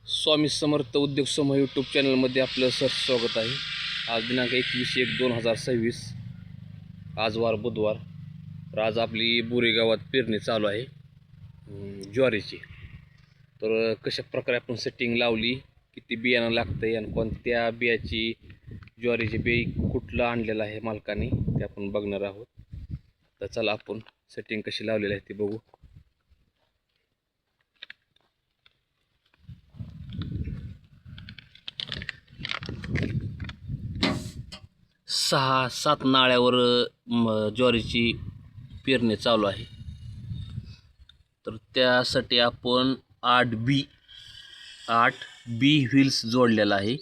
स्वामी समर्थ उद्योग समूह यूट्यूब चॅनलमध्ये आपलं स्वागत आहे. आज दिनांक 21/1/2026, आज वार बुधवार. तर आज आपली बोरी गावात पेरणी चालू आहे ज्वारीची. तर कशा प्रकारे आपण सेटिंग लावली, किती बियाणं लागतं आहे आणि कोणत्या बियाची ज्वारीचे बी कुठलं आणलेलं आहे मालकाने ते आपण बघणार आहोत. तर चला आपण सेटिंग कशी लावलेली आहे ते बघू. 6-7 नाळ्यावर ज्वारीची पेरणी चालू आहे. तर त्यासाठी आपण 8 बी व्हील्स जोडलेला आहे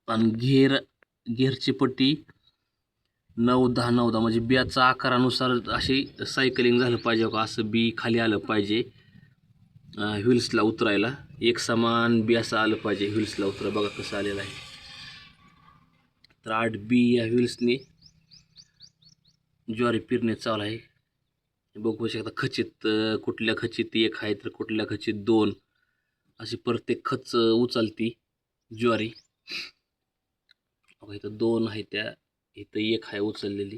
आणि घेरची पट्टी 9-10 म्हणजे बियाचा आकारानुसार अशी सायकलिंग झालं पाहिजे का, असं बी खाली आलं पाहिजे व्हील्सला उतरायला. एक समान बी असं आलं पाहिजे व्हील्सला उतरा. बघा कसं आलेलं आहे. तर 8 बी या व्हील्सने ज्वारी पेरणी चालू आहे. बघू शकता खचित, कुठल्या खचित 1 आहे तर कुठल्या खचित 2, अशी प्रत्येक खच उचलती ज्वारी. इथं 2 आहे, त्या इथं 1 आहे उचललेली.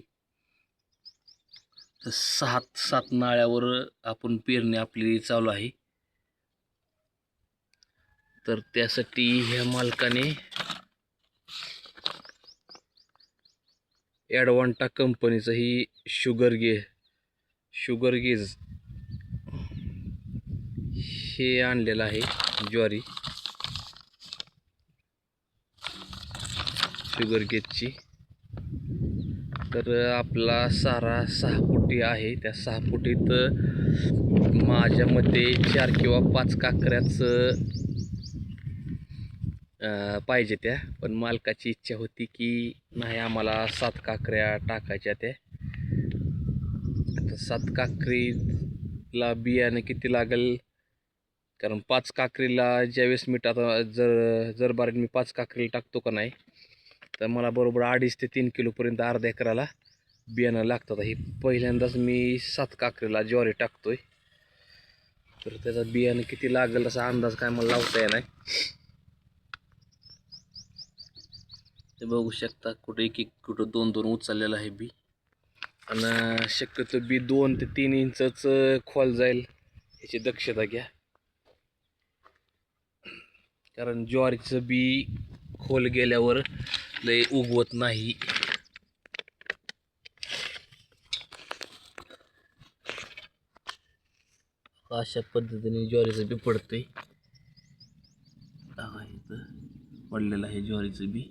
तर 7 नाळ्यावर आपण पेरणी आपली चालू आहे. तर त्यासाठी ह्या मालकाने ॲडवांटा कंपनीचं ही शुगर गेज हे आणलेलं आहे ज्वारी शुगर गेजची. तर आपला सारा 6 फुटी आहे. त्या 6 फुटीत माझ्या मते 4 किंवा 5 काकऱ्याच पाहिजे त्या, पण मालकाची इच्छा होती की नाही आम्हाला 7 काकऱ्या टाकायच्या. त्या आता 7 काकरीला बियाणं किती लागेल, कारण 5 काकरीला ज्यावेळेस मी जर बारीक मी 5 काकरीला टाकतो का नाही, तर मला बरोबर 2.5 ते 3 किलोपर्यंत अर्ध्या एकराला बियाणं लागतात. ही पहिल्यांदाच मी 7 काकरीला ज्वारी टाकतोय. तर त्याचा बियाणं किती लागेल असा अंदाज काय मला लावता येणार. ते बघू शकता कुठं एक कुठं 2 उचललेलं आहे बी. आणि शक्यतो बी 2 ते 3 इंचच खोल जाईल याची दक्षता घ्या, कारण ज्वारीचं बी खोल गेल्यावर लय उगवत नाही. अशा पद्धतीने ज्वारीचं बी पडतंय. पडलेलं आहे ज्वारीचं बी.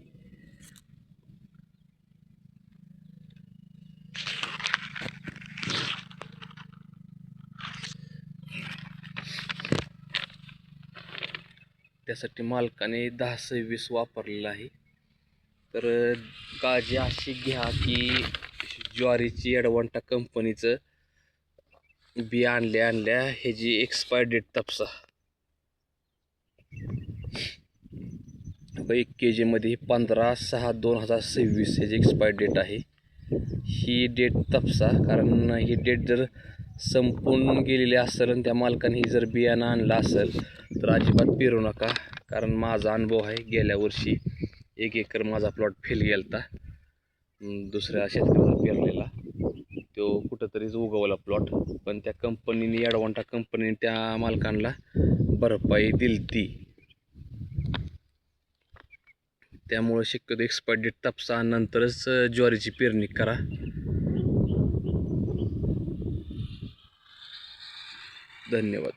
त्यासाठी मालकाने 10-26 वापरलेलं आहे. तर काळजी अशी घ्या की ज्वारीची ॲडवांटा कंपनीचं बी आणल्या ह्याची एक्सपायर डेट तपासा. 1 kg मध्ये 15/6/2026 ह्याची एक्सपायर डेट आहे. ही डेट तपासा, कारण ही डेट जर संपून गेलेली असेल आणि त्या मालकाने ही जर बियाणं आणलं असेल तर अजिबात पेरू नका. कारण माझा अनुभव आहे, गेल्या वर्षी 1 एकर माझा प्लॉट फेल गेलता. दुसऱ्या शेतकऱ्याचा पेरलेला तो कुठंतरीच उगवला प्लॉट, पण त्या कंपनीने ॲडवांटा कंपनीने त्या मालकांना भरपाई दिलती. त्यामुळे शक्यतो एक्सपायर डेट तपासा, नंतरच ज्वारीची पेरणी करा. धन्यवाद.